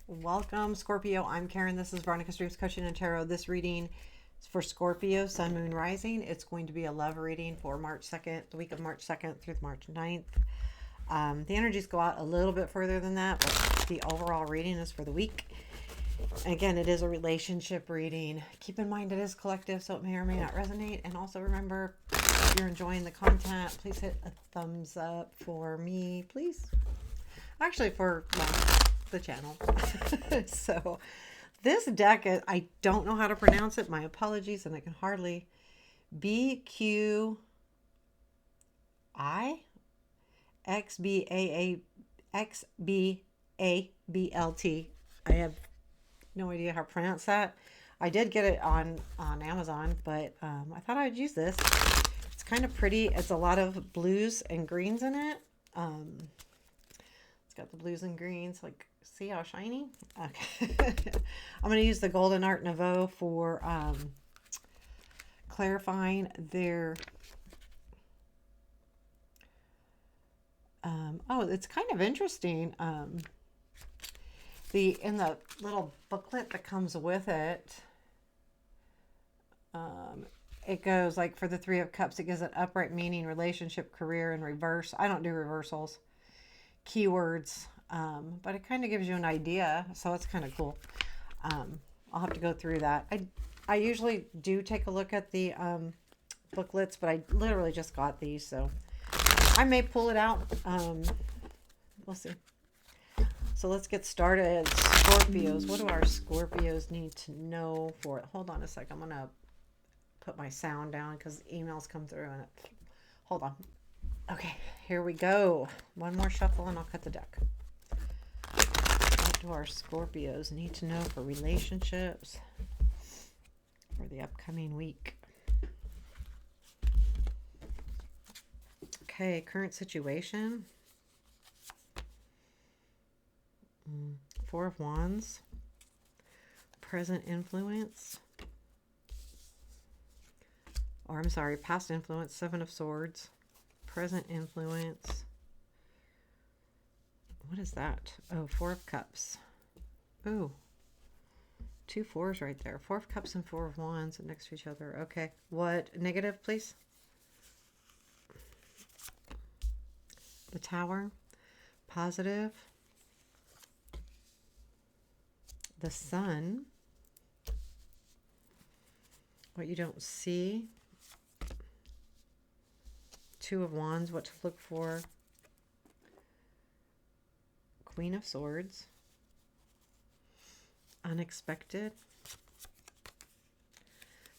Welcome, Scorpio. I'm Karen. This is Veronica's Dreams Coaching and Tarot. This reading is for Scorpio, Sun, Moon, Rising. It's going to be a love reading for March 2nd, the week of March 2nd through March 9th. The energies go out a little bit further than that, but the overall reading is for the week. And again, it is a relationship reading. Keep in mind it is collective, so it may or may not resonate. And also remember, if you're enjoying the content, please hit a thumbs up for me, please. Actually, for the channel. So this deck, I don't know how to pronounce it. My apologies, and I can hardly. BQILXBABLT. I have no idea how to pronounce that. I did get it on Amazon, but I thought I'd use this. It's kind of pretty. It's a lot of blues and greens in it. It's got the blues and greens. Like, see how shiny? Okay. I'm going to use the Golden Art Nouveau for clarifying their... oh, it's kind of interesting. In the little booklet that comes with it, it goes like for the Three of Cups, it gives an upright meaning, relationship, career, and reverse. I don't do reversals. Keywords, but it kind of gives you an idea, so it's kind of cool. I'll have to go through that. I usually do take a look at the booklets, but I literally just got these, so I may pull it out. We'll see. So let's get started. Scorpios. What do our Scorpios need to know for it? Hold on a sec. I'm going to put my sound down because emails come through and it... Hold on. Okay, here we go. One more shuffle and I'll cut the deck. What do our Scorpios need to know for relationships for the upcoming week? Okay, current situation. Four of Wands. Present influence. Or I'm sorry, past influence. Seven of Swords. Present influence. What is that? Oh, Four of Cups. Ooh. Two fours right there. Four of Cups and Four of Wands next to each other. Okay. What? Negative, please? The Tower. Positive. The Sun. What you don't see. Two of Wands, what to look for. Queen of Swords. Unexpected.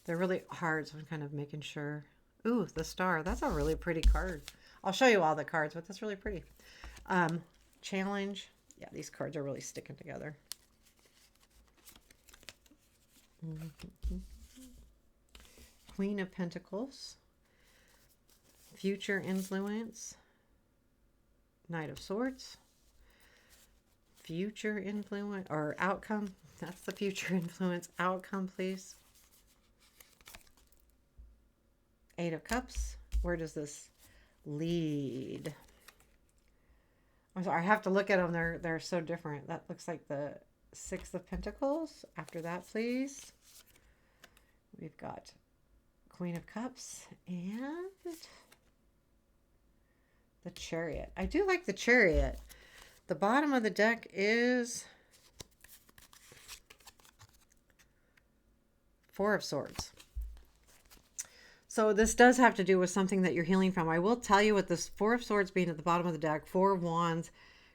They're really hard, so I'm kind of making sure. Ooh, the Star. That's a really pretty card. I'll show you all the cards, but that's really pretty. Challenge. Yeah, these cards are really sticking together. Queen of Pentacles. Future influence. Knight of Swords. Future influence or outcome. That's the future influence. Outcome, please. Eight of Cups. Where does this lead? I'm sorry, I have to look at them. They're so different. That looks like the Six of Pentacles. After that, please. We've got Queen of Cups and the Chariot. I do like the Chariot. The bottom of the deck is Four of Swords. So this does have to do with something that you're healing from. I will tell you with this Four of Swords being at the bottom of the deck, Four of Wands,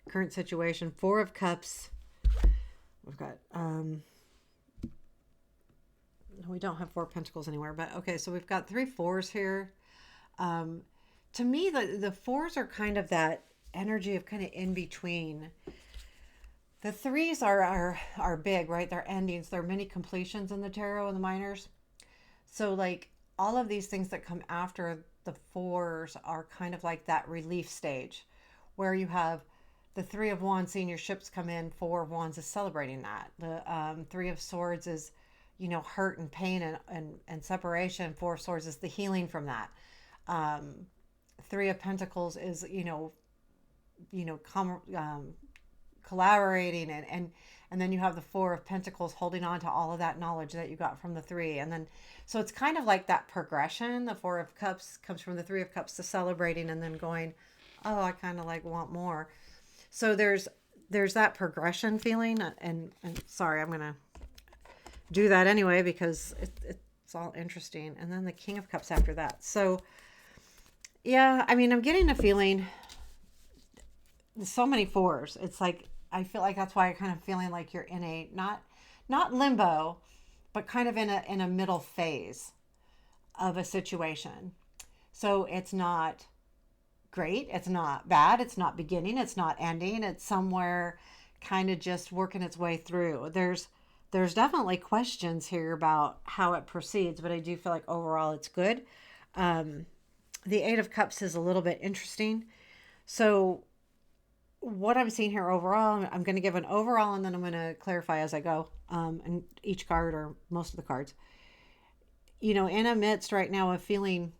current situation, Four of Cups. We've got, we don't have Four of Pentacles anywhere, but okay, so we've got three fours here. To me, the fours are kind of that energy of kind of in between. The threes are big, right? They're endings. There are many completions in the tarot and the minors. So like all of these things that come after the fours are kind of like that relief stage where you have the Three of Wands seeing your ships come in. Four of Wands is celebrating that. The Three of Swords is, you know, hurt and pain and separation. Four of Swords is the healing from that. Three of Pentacles is, collaborating and And then you have the Four of Pentacles holding on to all of that knowledge that you got from the Three. And then, so it's kind of like that progression. The Four of Cups comes from the Three of Cups to celebrating and then going, oh, I kind of like want more. So there's that progression feeling. And sorry, I'm going to do that anyway because it's all interesting. And then the King of Cups after that. So yeah, I mean, I'm getting a feeling, so many fours. It's like, I feel like that's why I'm kind of feeling like you're in a, not limbo, but kind of in a middle phase of a situation. So it's not great, it's not bad, it's not beginning, it's not ending, it's somewhere kind of just working its way through. There's definitely questions here about how it proceeds, but I do feel like overall it's good. The Eight of Cups is a little bit interesting. So what I'm seeing here overall, I'm going to give an overall and then I'm going to clarify as I go, and each card or most of the cards. You know, in a midst right now of feeling,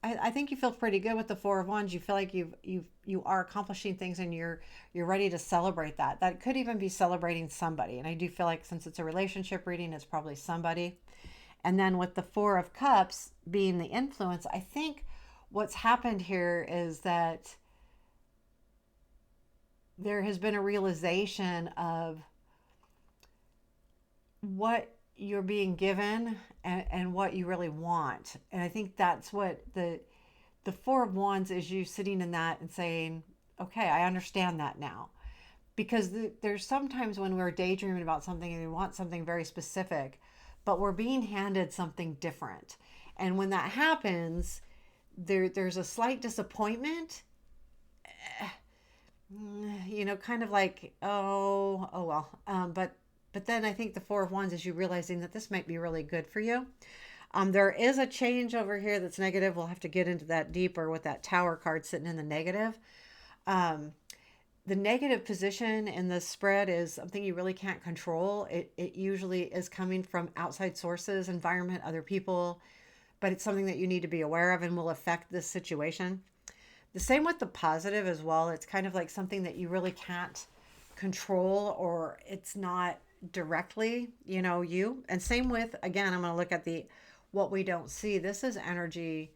I think you feel pretty good with the Four of Wands. You feel like you are accomplishing things and you're ready to celebrate that. That could even be celebrating somebody. And I do feel like since it's a relationship reading, it's probably somebody. And then with the Four of Cups being the influence, I think what's happened here is that there has been a realization of what you're being given and what you really want. And I think that's what the Four of Wands is, you sitting in that and saying, okay, I understand that now. Because there's sometimes when we're daydreaming about something and we want something very specific, but we're being handed something different. And when that happens, there's a slight disappointment, you know, kind of like, oh well. But then I think the Four of Wands is you realizing that this might be really good for you. There is a change over here that's negative. We'll have to get into that deeper with that Tower card sitting in the negative. The negative position in the spread is something you really can't control. It usually is coming from outside sources, environment, other people, but it's something that you need to be aware of and will affect this situation. The same with the positive as well. It's kind of like something that you really can't control, or it's not directly, you know, you. And same with, again, I'm going to look at the what we don't see. This is energy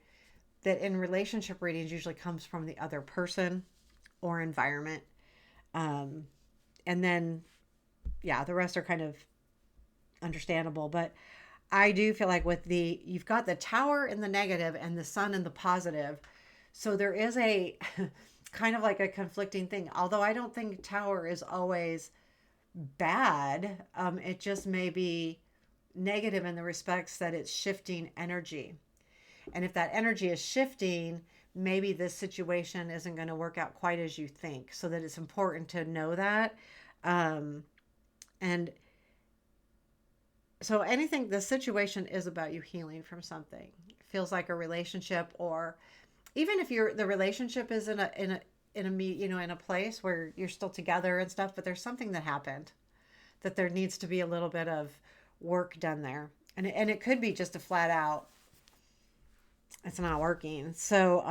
that in relationship readings usually comes from the other person or environment. And then, yeah, the rest are kind of understandable. But I do feel like with you've got the Tower in the negative and the Sun in the positive. So there is a kind of like a conflicting thing. Although I don't think Tower is always bad. It just may be negative in the respects that it's shifting energy. And if that energy is shifting, maybe this situation isn't going to work out quite as you think. So that it's important to know that. And so the situation is about you healing from something. It feels like a relationship, or even if the relationship is in a place where you're still together and stuff, but there's something that happened that there needs to be a little bit of work done there. And it could be just a flat out, it's not working. So,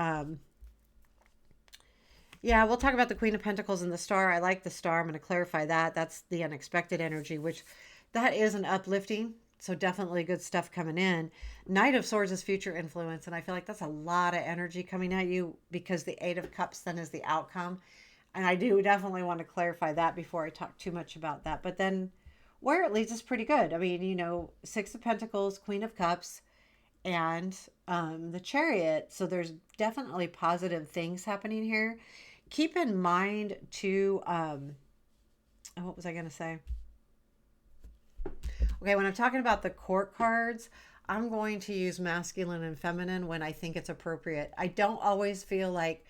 yeah, we'll talk about the Queen of Pentacles and the Star. I like the Star. I'm going to clarify that. That's the unexpected energy, which that is an uplifting. So definitely good stuff coming in. Knight of Swords is future influence. And I feel like that's a lot of energy coming at you because the Eight of Cups then is the outcome. And I do definitely want to clarify that before I talk too much about that. But then where it leads is pretty good. I mean, you know, Six of Pentacles, Queen of Cups, and the Chariot. So there's definitely positive things happening here. Keep in mind too, what was I going to say? Okay, when I'm talking about the Court cards, I'm going to use masculine and feminine when I think it's appropriate. I don't always feel like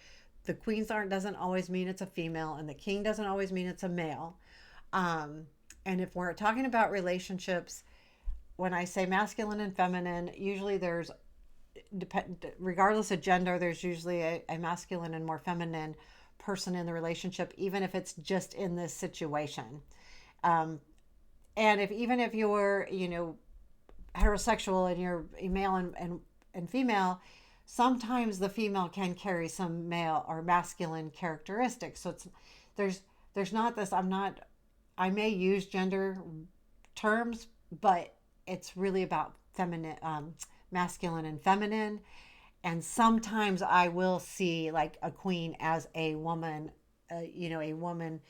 the Queen's doesn't always mean it's a female, and the King doesn't always mean it's a male. And if we're talking about relationships, when I say masculine and feminine, usually there's, regardless of gender, there's usually a masculine and more feminine person in the relationship, even if it's just in this situation. And even if you're, you know, heterosexual and you're a male and female, sometimes the female can carry some male or masculine characteristics. So there's not this, I'm not I may use gender terms, but it's really about feminine, masculine and feminine. And sometimes I will see like a queen as a woman, a woman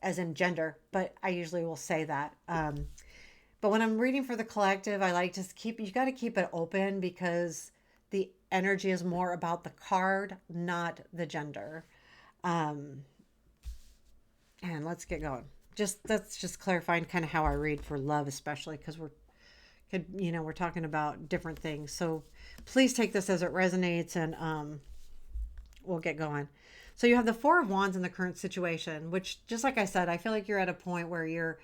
as in gender, but I usually will say that. But when I'm reading for the collective, I like to keep, you got to keep it open because the energy is more about the card, not the gender. Um, and let's get going. Just that's just clarifying kind of how I read for love, especially because we're talking about different things. So please take this as it resonates, and we'll get going. So you have the Four of Wands in the current situation, which, just like I said, I feel like you're at a point where you're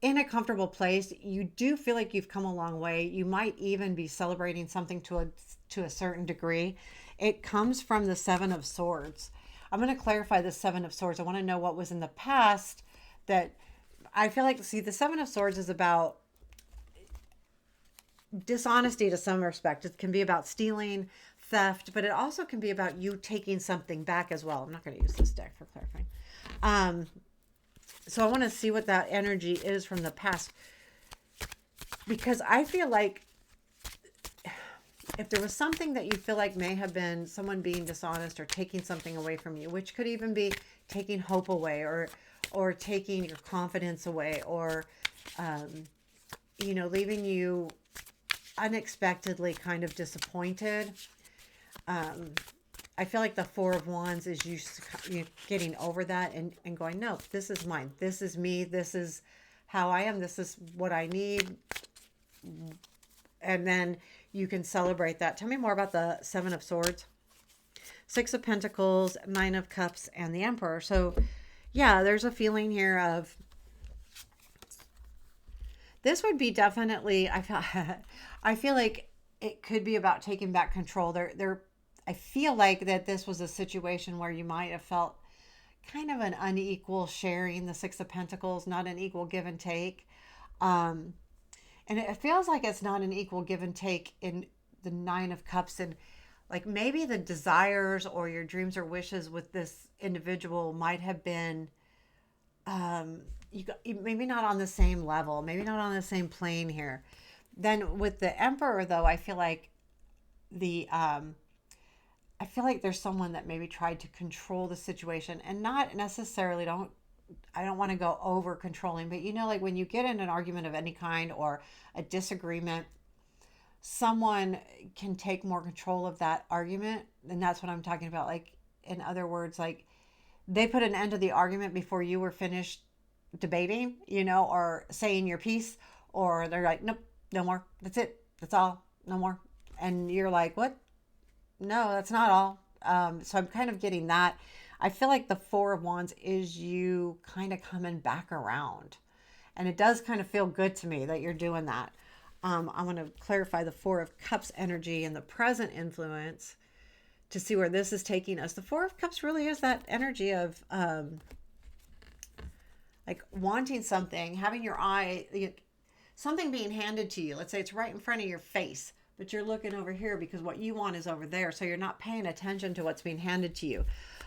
in a comfortable place. You do feel like you've come a long way. You might even be celebrating something to a certain degree. It comes from the Seven of Swords. I'm going to clarify the Seven of Swords. I want to know what was in the past that I feel like, see, the Seven of Swords is about dishonesty to some respect. It can be about stealing, theft, but it also can be about you taking something back as well. I'm not going to use this deck for clarifying. So I want to see what that energy is from the past, because I feel like if there was something that you feel like may have been someone being dishonest or taking something away from you, which could even be taking hope away, or taking your confidence away, or leaving you unexpectedly kind of disappointed. I feel like the Four of Wands is you getting over that and going, no, this is mine. This is me. This is how I am. This is what I need. And then you can celebrate that. Tell me more about the Seven of Swords, Six of Pentacles, Nine of Cups, and the Emperor. So yeah, there's a feeling here of, this would be definitely, I feel like it could be about taking back control. I feel like that this was a situation where you might have felt kind of an unequal sharing, the Six of Pentacles, not an equal give and take. And it feels like it's not an equal give and take in the Nine of Cups. And like maybe the desires or your dreams or wishes with this individual might have been, maybe not on the same level, maybe not on the same plane here. Then with the Emperor, though, I feel like there's someone that maybe tried to control the situation, and not necessarily, I don't want to go over controlling, but like when you get in an argument of any kind or a disagreement, someone can take more control of that argument. And that's what I'm talking about. Like, in other words, like they put an end to the argument before you were finished debating, or saying your piece, or they're like, nope, no more. That's it. That's all. No more. And you're like, what? No, that's not all. So I'm kind of getting that. I feel like the Four of Wands is you kind of coming back around. And it does kind of feel good to me that you're doing that. I want to clarify the Four of Cups energy and the present influence to see where this is taking us. The Four of Cups really is that energy of like wanting something, having your eye, something being handed to you. Let's say it's right in front of your face, but you're looking over here because what you want is over there. So you're not paying attention to what's being handed to you.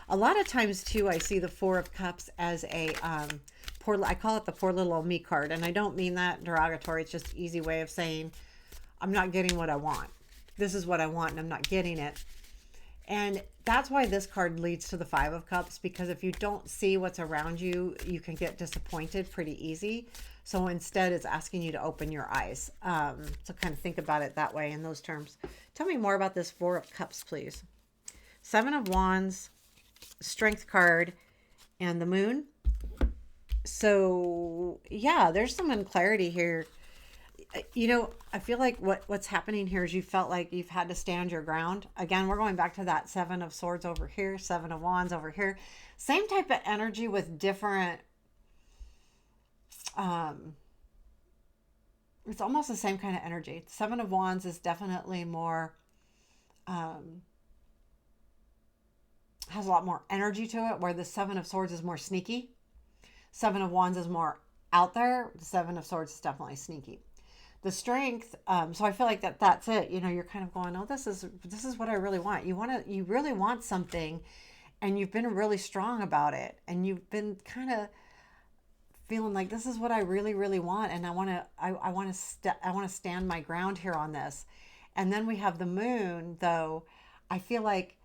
A lot of times too, I see the Four of Cups as a I call it the poor little old me card. And I don't mean that derogatory. It's just an easy way of saying, I'm not getting what I want. This is what I want and I'm not getting it. And that's why this card leads to the Five of Cups, because if you don't see what's around you, you can get disappointed pretty easy. So instead, it's asking you to open your eyes. So kind of think about it that way in those terms. Tell me more about this Four of Cups, please. Seven of Wands, Strength card, and the Moon. So yeah, there's some unclarity here. I feel like what's happening here is you felt like you've had to stand your ground. Again, we're going back to that Seven of Swords over here, Seven of Wands over here. Same type of energy with different, it's almost the same kind of energy. Seven of Wands is definitely more, has a lot more energy to it, where the Seven of Swords is more sneaky. Seven of Wands is more out there. The Seven of Swords is definitely sneaky. The Strength, so I feel like that's it. You're kind of going, oh, this is what I really want. You really want something, and you've been really strong about it, and you've been kind of feeling like this is what I really, really want. And I want to stand my ground here on this. And then we have the moon, though. I feel like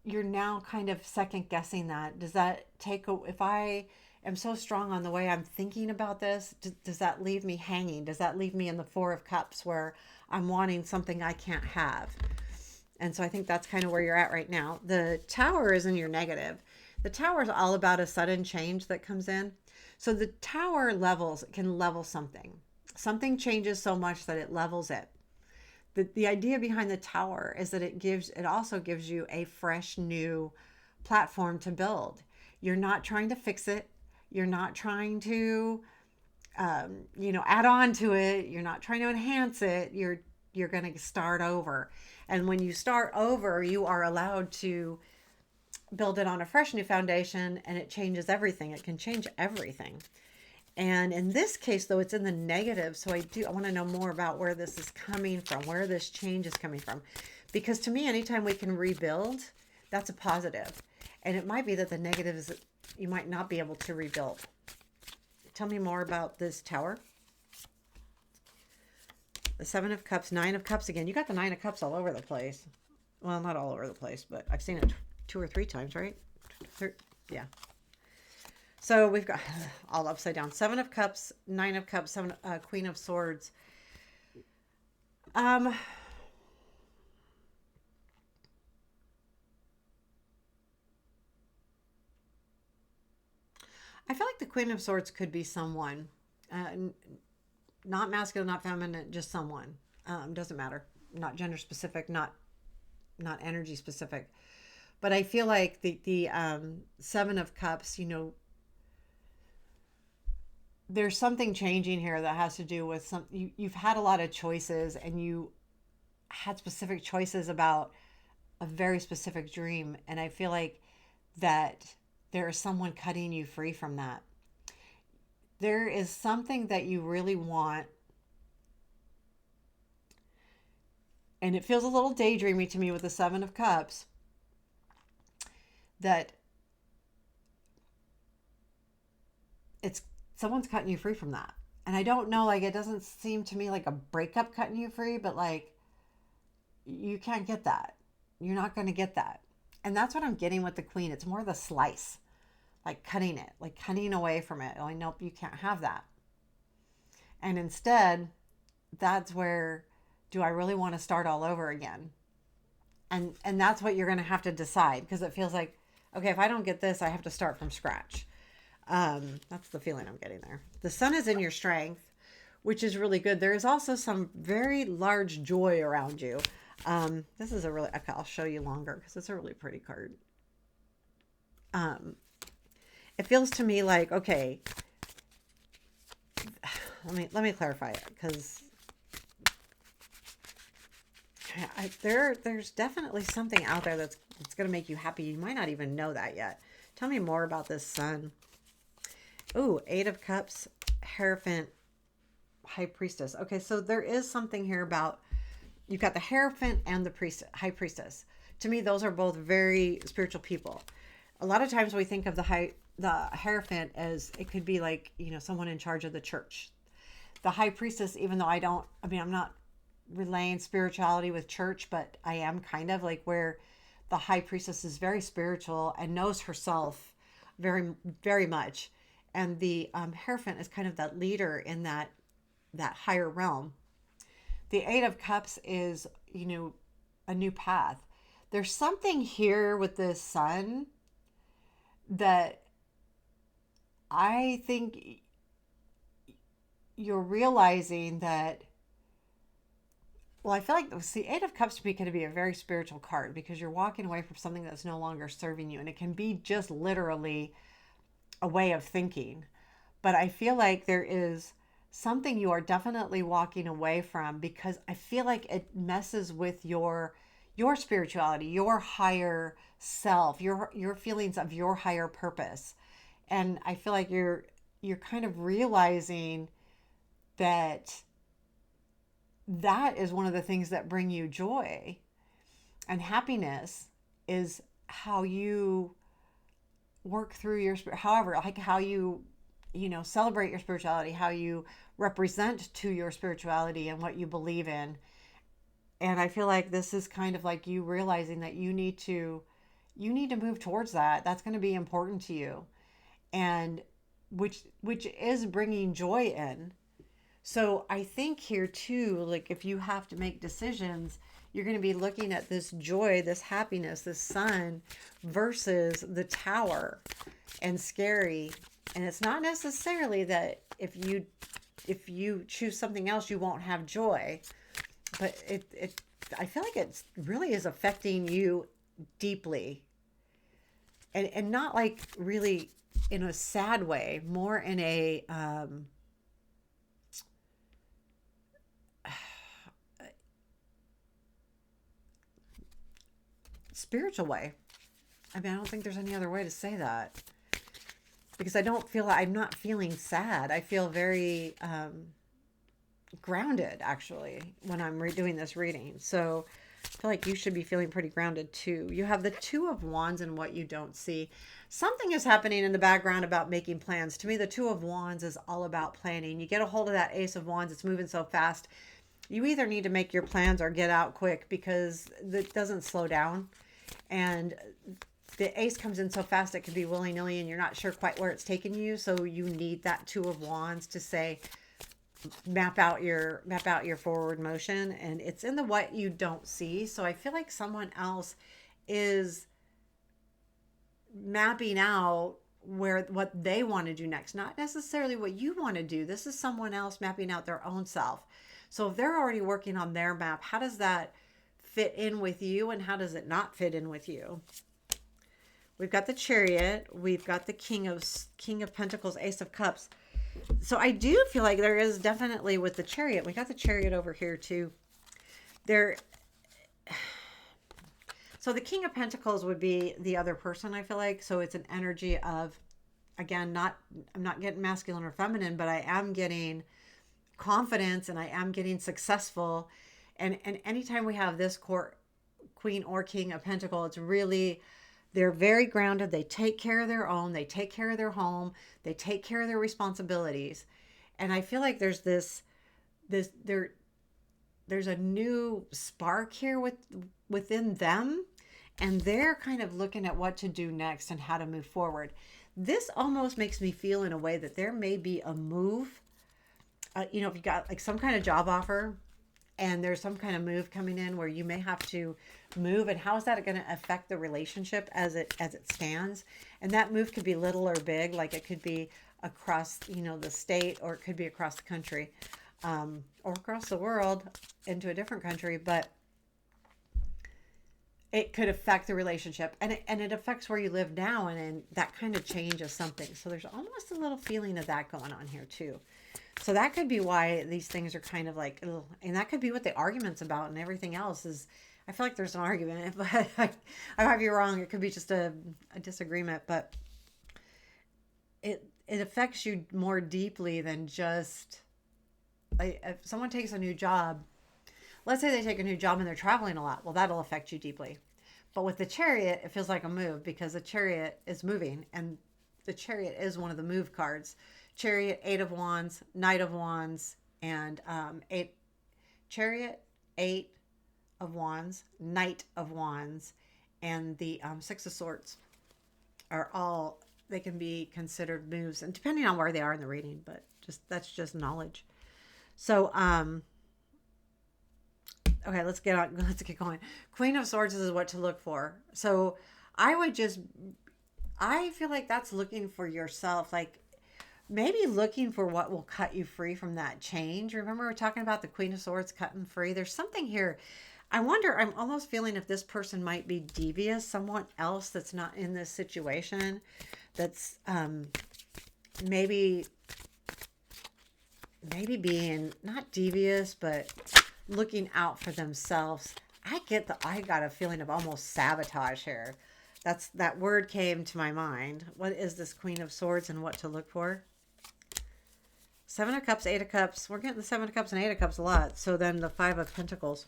you're now kind of second guessing that. Does that if I am so strong on the way I'm thinking about this, does that leave me hanging? Does that leave me in the Four of Cups where I'm wanting something I can't have? And so I think that's kind of where you're at right now. The Tower is in your negative. The Tower is all about a sudden change that comes in. So the Tower can level something. Something changes so much that it levels it. The idea behind the Tower is that it also gives you a fresh new platform to build. You're not trying to fix it. You're not trying to, add on to it. You're not trying to enhance it. You're going to start over. And when you start over, you are allowed to build it on a fresh new foundation, and it changes everything. It can change everything. And in this case, though, it's in the negative. So I want to know more about where this is coming from, where this change is coming from. Because to me, anytime we can rebuild, that's a positive. And it might be that the negative is that you might not be able to rebuild. Tell me more about this Tower. The Seven of Cups, Nine of Cups again. You got the Nine of Cups all over the place. Well, not all over the place, but I've seen it 2 or 3 times, right? Yeah. So we've got all upside down. 7 of Cups, 9 of Cups, Queen of Swords. I feel like the Queen of Swords could be someone, not masculine, not feminine, just someone. Doesn't matter. Not gender specific, not energy specific. But I feel like the 7 of Cups, there's something changing here that has to do with you've had a lot of choices, and you had specific choices about a very specific dream. And I feel like that there is someone cutting you free from that. There is something that you really want. And it feels a little daydreamy to me with the 7 of Cups, that someone's cutting you free from that. And I don't know, like, it doesn't seem to me like a breakup cutting you free, but like, you can't get that. You're not going to get that. And that's what I'm getting with the Queen. It's more the slice, like cutting it, like cutting away from it. Oh, nope, you can't have that. And instead, that's where, do I really want to start all over again? And that's what you're going to have to decide, because it feels like, okay, if I don't get this, I have to start from scratch. That's the feeling I'm getting there. The Sun is in your strength, which is really good. There is also some very large joy around you. This is okay, I'll show you longer because it's a really pretty card. It feels to me like, okay, let me clarify it, because there's definitely something out there that's going to make you happy. You might not even know that yet. Tell me more about this Sun. Ooh, 8 of Cups, Hierophant, High Priestess. Okay, so there is something here about, you've got the Hierophant and the High Priestess. To me, those are both very spiritual people. A lot of times we think of the Hierophant as, it could be like, someone in charge of the church. The High Priestess, even though I'm not relaying spirituality with church, but I am kind of like, where the High Priestess is very spiritual and knows herself very, very much. And the Hierophant is kind of that leader in that higher realm. The 8 of Cups is, a new path. There's something here with this Sun that I think you're realizing that, well, I feel like the 8 of Cups to me can be a very spiritual card, because you're walking away from something that's no longer serving you. And it can be just literally a way of thinking. But I feel like there is something you are definitely walking away from, because I feel like it messes with your spirituality, your higher self, your feelings of your higher purpose. And I feel like you're kind of realizing that is one of the things that bring you joy and happiness, is how you work through your spirit, however, like how you celebrate your spirituality, how you represent to your spirituality and what you believe in. And I feel like this is kind of like you realizing that you need to move towards that. That's going to be important to you. And which is bringing joy in. So I think here too, like if you have to make decisions, you're going to be looking at this joy, this happiness, this sun versus the tower and scary. And it's not necessarily that if you choose something else, you won't have joy, but I feel like it really is affecting you deeply, and not like really in a sad way, more in a spiritual way. I mean, I don't think there's any other way to say that, because I don't feel I'm not feeling sad. I feel very grounded actually when I'm doing this reading. So I feel like you should be feeling pretty grounded too. You have the Two of Wands and what you don't see. Something is happening in the background about making plans. To me, the Two of Wands is all about planning. You get a hold of that Ace of Wands. It's moving so fast. You either need to make your plans or get out quick, because it doesn't slow down. And the ace comes in so fast it could be willy-nilly and you're not sure quite where it's taking you. So you need that Two of Wands to say, map out your forward motion, and it's in the what you don't see. So I feel like someone else is mapping out what they want to do next, not necessarily what you want to do. This is someone else mapping out their own self. So if they're already working on their map, how does that fit in with you, and how does it not fit in with you? We've got the Chariot, we've got the King of Pentacles, Ace of Cups. So I do feel like there is definitely with the Chariot, we got the Chariot over here too. So the King of Pentacles would be the other person, I feel like. So it's an energy of, again, I'm not getting masculine or feminine, but I am getting confidence and I am getting successful. And anytime we have this Queen or King of Pentacles, it's really, they're very grounded. They take care of their own. They take care of their home. They take care of their responsibilities. And I feel like there's there's a new spark here within them, and they're kind of looking at what to do next and how to move forward. This almost makes me feel in a way that there may be a move. If you got like some kind of job offer, and there's some kind of move coming in where you may have to move, and how is that going to affect the relationship as it stands? And that move could be little or big, like it could be across the state, or it could be across the country, or across the world into a different country, but it could affect the relationship, and it affects where you live now, and that kind of changes something. So there's almost a little feeling of that going on here too. So that could be why these things are kind of like, ugh. And that could be what the argument's about, and everything else is, I feel like there's an argument, but I might be wrong. It could be just a disagreement, but it affects you more deeply than just, if someone takes a new job, let's say they take a new job and they're traveling a lot. Well, that'll affect you deeply. But with the Chariot, it feels like a move, because the Chariot is moving, and the Chariot is one of the move cards. Chariot, Eight of Wands, Knight of Wands, and Chariot, Eight of Wands, Knight of Wands, and the Six of Swords are all, they can be considered moves, and depending on where they are in the reading, but that's just knowledge. So okay, let's get going. Queen of Swords is what to look for. So I feel like that's looking for yourself, like maybe looking for what will cut you free from that change. Remember, we're talking about the Queen of Swords cutting free. There's something here. I wonder, I'm almost feeling if this person might be devious, someone else that's not in this situation, that's maybe being not devious, but looking out for themselves. I got a feeling of almost sabotage here. That word came to my mind. What is this Queen of Swords and what to look for? Seven of Cups, Eight of Cups. We're getting the Seven of Cups and Eight of Cups a lot. So then the Five of Pentacles.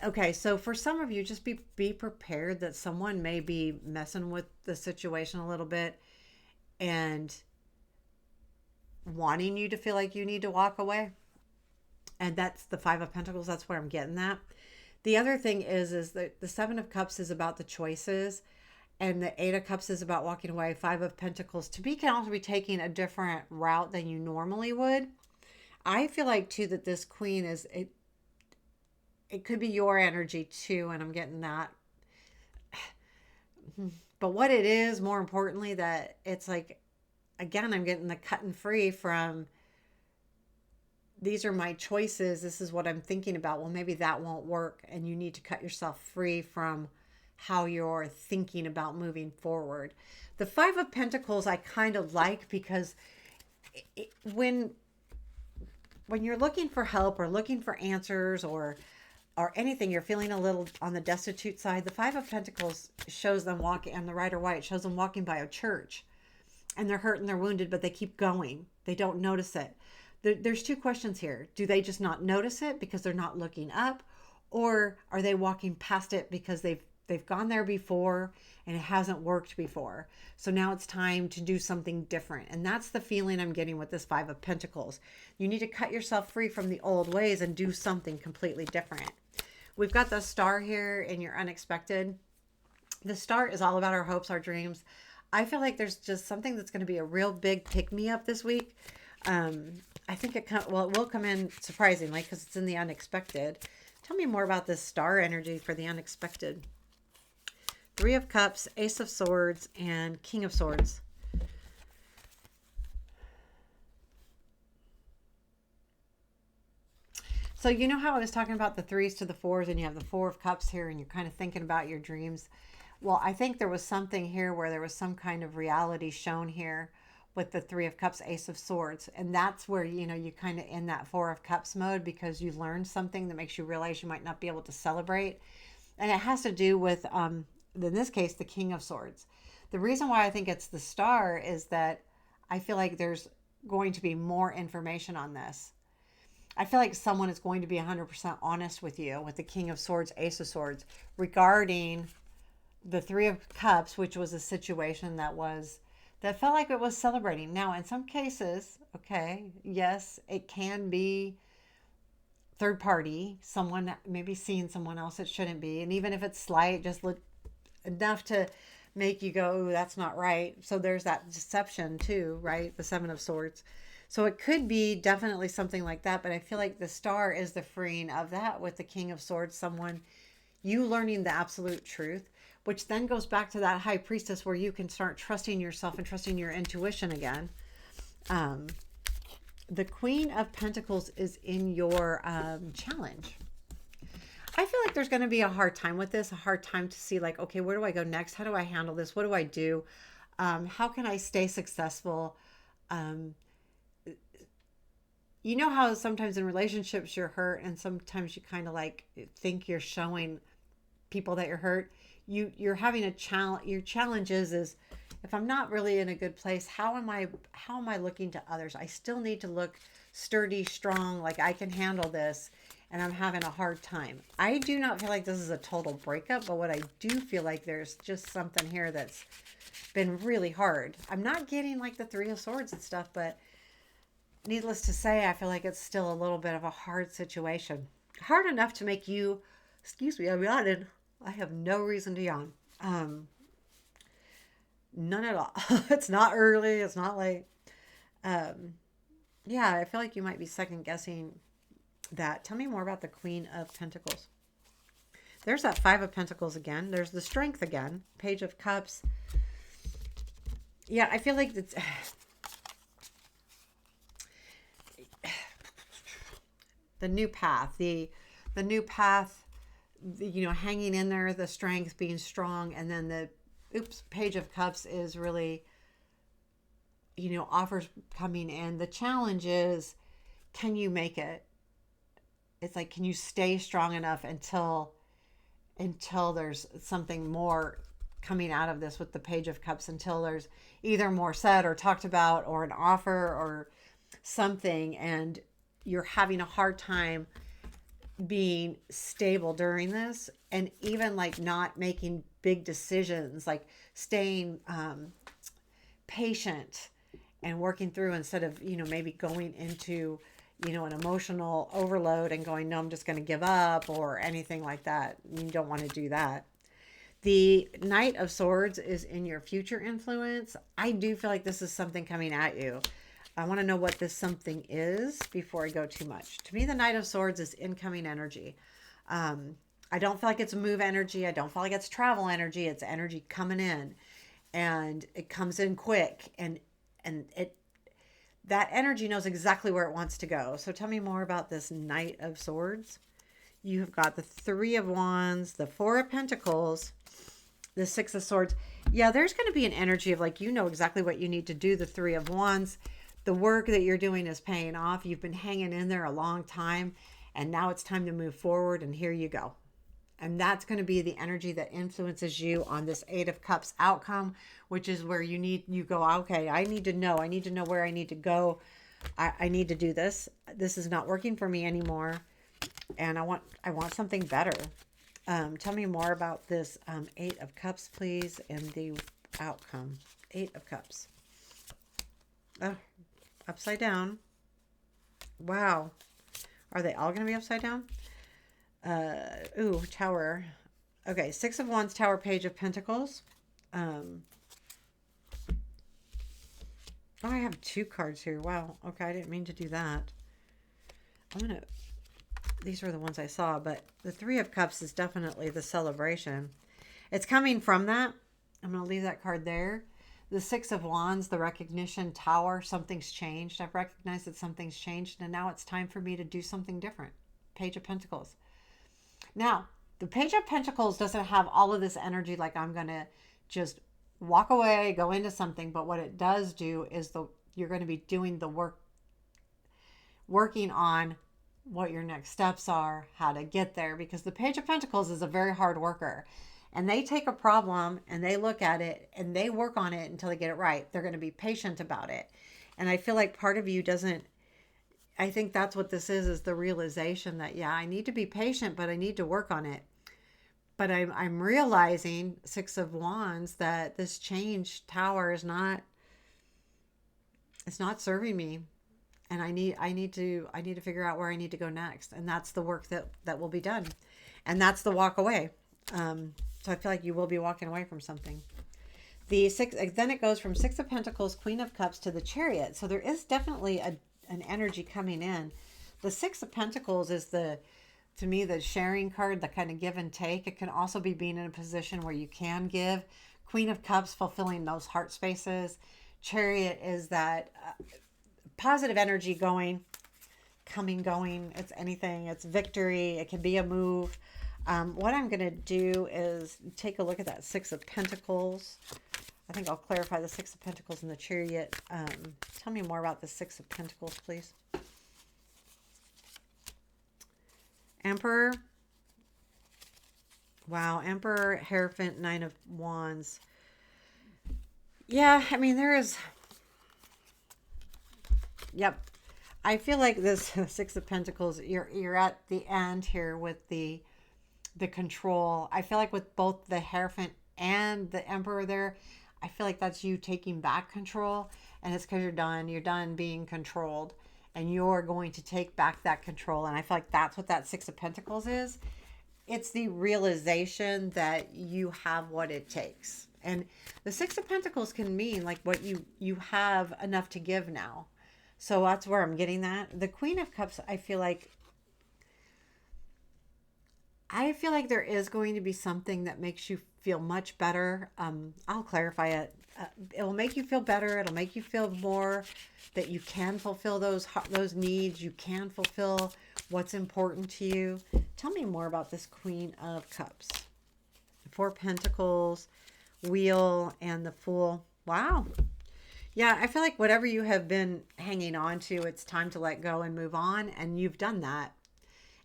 Okay, so for some of you, just be prepared that someone may be messing with the situation a little bit and wanting you to feel like you need to walk away. And that's the Five of Pentacles. That's where I'm getting that. The other thing is that the Seven of Cups is about the choices, and the Eight of Cups is about walking away. Five of Pentacles to me can also be taking a different route than you normally would. I feel like too that this Queen is it. It could be your energy too, and I'm getting that. But what it is, more importantly, that it's like, again, I'm getting the cutting free from these are my choices. This is what I'm thinking about. Well, maybe that won't work. And you need to cut yourself free from how you're thinking about moving forward. The Five of Pentacles I kind of like because when you're looking for help or looking for answers or anything, you're feeling a little on the destitute side, the Five of Pentacles shows them walking, and the Rider White shows them walking by a church. And they're hurt and they're wounded, but they keep going. They don't notice it. There's two questions here. Do they just not notice it because they're not looking up? Or are they walking past it because they've gone there before and it hasn't worked before? So now it's time to do something different. And that's the feeling I'm getting with this Five of Pentacles. You need to cut yourself free from the old ways and do something completely different. We've got the Star here in your unexpected. The Star is all about our hopes, our dreams. I feel like there's just something that's going to be a real big pick-me-up this week. I think it will come in surprisingly because it's in the unexpected. Tell me more about this Star energy for the unexpected. Three of Cups, Ace of Swords, and King of Swords. So you know how I was talking about the threes to the fours and you have the Four of Cups here and you're kind of thinking about your dreams? Well, I think there was something here where there was some kind of reality shown here with the Three of Cups, Ace of Swords. And that's where, you kind of in that Four of Cups mode because you learned something that makes you realize you might not be able to celebrate. And it has to do with, in this case, the King of Swords. The reason why I think it's the Star is that I feel like there's going to be more information on this. I feel like someone is going to be 100% honest with you with the King of Swords, Ace of Swords regarding the Three of Cups, which was a situation that felt like it was celebrating. Now, in some cases, okay, yes, it can be third party, someone maybe seeing someone else it shouldn't be. And even if it's slight, just enough to make you go, ooh, that's not right. So there's that deception too, right? The Seven of Swords. So it could be definitely something like that. But I feel like the Star is the freeing of that with the King of Swords, someone, you learning the absolute truth, which then goes back to that High Priestess where you can start trusting yourself and trusting your intuition again. The Queen of Pentacles is in your challenge. I feel like there's going to be a hard time with this, a hard time to see like, okay, where do I go next? How do I handle this? What do I do? How can I stay successful? You know how sometimes in relationships you're hurt and sometimes you kind of like think you're showing people that you're hurt. You're having a challenge. Your challenge is if I'm not really in a good place, how am I looking to others? I still need to look sturdy, strong, like I can handle this, and I'm having a hard time. I do not feel like this is a total breakup, but what I do feel like there's just something here that's been really hard. I'm not getting like the Three of Swords and stuff, but needless to say, I feel like it's still a little bit of a hard situation. Hard enough to make you, excuse me, I'm yawning. I have no reason to yawn. None at all. It's not early. It's not late. Yeah, I feel like you might be second guessing that. Tell me more about the Queen of Pentacles. There's that Five of Pentacles again. There's the Strength again. Page of Cups. Yeah, I feel like it's... the new path. The new path, hanging in there, the Strength, being strong, and then the Page of Cups is really, offers coming in. The challenge is, can you make it? It's like, can you stay strong enough until there's something more coming out of this with the Page of Cups, until there's either more said or talked about or an offer or something, and you're having a hard time being stable during this, and even like not making big decisions, like staying patient and working through instead of, maybe going into, an emotional overload and going, no, I'm just going to give up or anything like that. You don't want to do that. The Knight of Swords is in your future influence. I do feel like this is something coming at you. I want to know what this something is before I go too much. To me, the Knight of Swords is incoming energy. I don't feel like it's move energy. I don't feel like it's travel energy. It's energy coming in, and it comes in quick, and it that energy knows exactly where it wants to go. So tell me more about this Knight of Swords. You have got the Three of Wands, the Four of Pentacles, the Six of Swords. Yeah, there's going to be an energy of like, exactly what you need to do. The Three of Wands, the work that you're doing is paying off. You've been hanging in there a long time, and now it's time to move forward, and here you go. And that's going to be the energy that influences you on this Eight of Cups outcome, which is where you go, okay, I need to know where I need to go. I need to do this. This is not working for me anymore. And I want something better. Tell me more about this Eight of Cups, please, and the outcome. Eight of Cups. Oh, upside down. Wow. Are they all going to be upside down? Tower. Okay, Six of Wands, Tower, Page of Pentacles. Oh, I have two cards here. Wow. Okay, I didn't mean to do that. These were the ones I saw, but the Three of Cups is definitely the celebration. It's coming from that. I'm going to leave that card there. The Six of Wands, the recognition, Tower, something's changed. I've recognized that something's changed, and now it's time for me to do something different. Page of Pentacles. Now, the Page of Pentacles doesn't have all of this energy like I'm going to just walk away, go into something. But what it does do is you're going to be doing the work, working on what your next steps are, how to get there. Because the Page of Pentacles is a very hard worker. And they take a problem and they look at it and they work on it until they get it right. They're going to be patient about it. And I feel like part of you doesn't, I think that's what this is the realization that, yeah, I need to be patient, but I need to work on it. But I'm realizing, Six of Wands, that this change Tower is not, it's not serving me. And I need to figure out where I need to go next. And that's the work that will be done. And that's the walk away. So I feel like you will be walking away from something. Then it goes from Six of Pentacles, Queen of Cups to the Chariot. So there is definitely an energy coming in. The Six of Pentacles is to me, the sharing card, the kind of give and take. It can also be being in a position where you can give. Queen of Cups, fulfilling those heart spaces. Chariot is that positive energy going. It's anything. It's victory. It can be a move. What I'm going to do is take a look at that Six of Pentacles. I think I'll clarify the Six of Pentacles and the Chariot. Tell me more about the Six of Pentacles, please. Emperor. Wow. Emperor, Hierophant, Nine of Wands. Yeah, I mean, there is... Yep. I feel like this Six of Pentacles, you're at the end here with the control. I feel like with both the Hierophant and the Emperor there, I feel like that's you taking back control, and it's because you're done being controlled, and you're going to take back that control. And I feel like that's what that Six of Pentacles is. It's the realization that you have what it takes. And the Six of Pentacles can mean like what you have enough to give now. So that's where I'm getting that. The Queen of Cups, I feel like there is going to be something that makes you feel much better. I'll clarify it. It will make you feel better. It'll make you feel more that you can fulfill those needs. You can fulfill what's important to you. Tell me more about this Queen of Cups. Four Pentacles, Wheel, and the Fool. Wow. Yeah, I feel like whatever you have been hanging on to, it's time to let go and move on. And you've done that.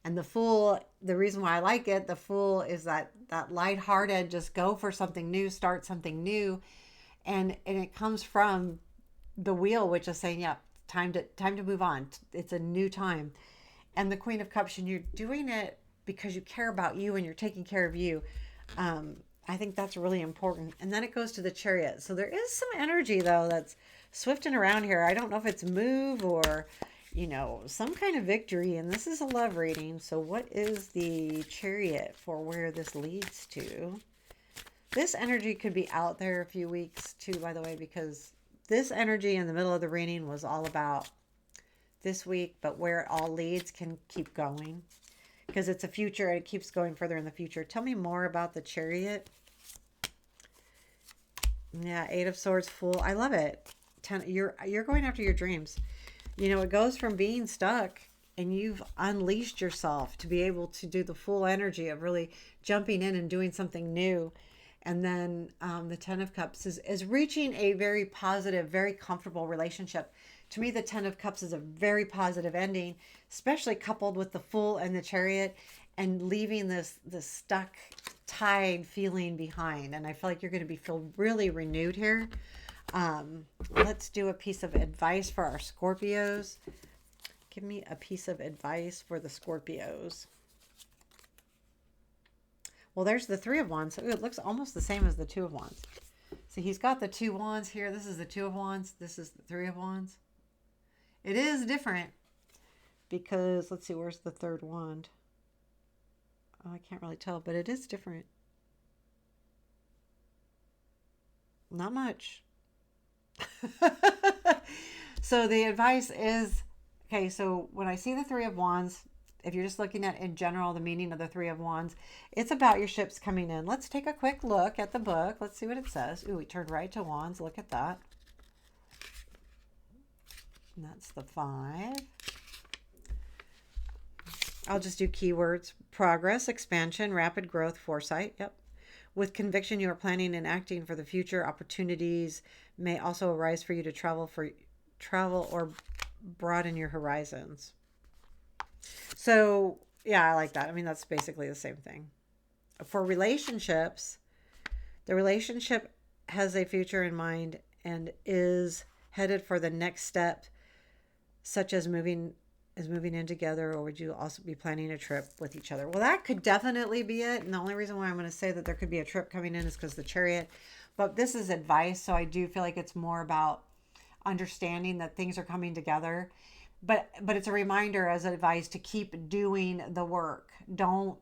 And the Fool, the reason why I like it, the Fool is that lighthearted, just go for something new, start something new. And it comes from the Wheel, which is saying, yeah, time to move on. It's a new time. and the Queen of Cups, and you're doing it because you care about you and you're taking care of you. I think that's really important. And then it goes to the Chariot. So there is some energy though that's swifting around here. I don't know if it's move or, some kind of victory. And this is a love reading. So what is the Chariot for where this leads to? This energy could be out there a few weeks too, by the way, because this energy in the middle of the reading was all about this week, but where it all leads can keep going because it's a future and it keeps going further in the future. Tell me more about the Chariot. Yeah, Eight of Swords, Fool. I love it. You're going after your dreams. It goes from being stuck and you've unleashed yourself to be able to do the full energy of really jumping in and doing something new. And then the Ten of Cups is reaching a very positive, very comfortable relationship. To me, the Ten of Cups is a very positive ending, especially coupled with the Fool and the Chariot and leaving this stuck, tied feeling behind. And I feel like you're going to feel really renewed here. Let's do a piece of advice for our Scorpios. Give me a piece of advice for the Scorpios. Well, there's the Three of Wands. Ooh, it looks almost the same as the Two of Wands. See, he's got the Two Wands here. This is the Two of Wands. This is the Three of Wands. It is different because, let's see, where's the third wand? Oh, I can't really tell, but it is different. Not much. So the advice is, okay, so when I see the Three of Wands, if you're just looking at in general the meaning of the Three of Wands, it's about your ships coming in. Let's take a quick look at the book. Let's see what it says. Ooh, we turned right to Wands. Look at that. And that's the 5. I'll just do keywords. Progress, expansion, rapid growth, foresight. Yep. With conviction, you are planning and acting for the future. Opportunities may also arise for you to travel or broaden your horizons. So, yeah, I like that. I mean, that's basically the same thing. For relationships, the relationship has a future in mind and is headed for the next step, such as moving in together, or would you also be planning a trip with each other? Well, that could definitely be it. And the only reason why I'm going to say that there could be a trip coming in is because the Chariot. But this is advice, so I do feel like it's more about understanding that things are coming together. But it's a reminder as advice to keep doing the work. Don't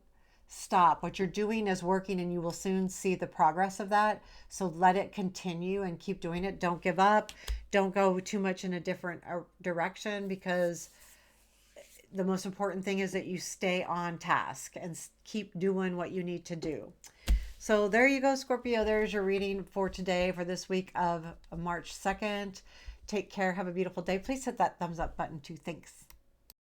stop. What you're doing is working and you will soon see the progress of that. So let it continue and keep doing it. Don't give up. Don't go too much in a different direction, because the most important thing is that you stay on task and keep doing what you need to do. So there you go, Scorpio. There's your reading for today, for this week of March 2nd. Take care. Have a beautiful day. Please hit that thumbs up button too. Thanks.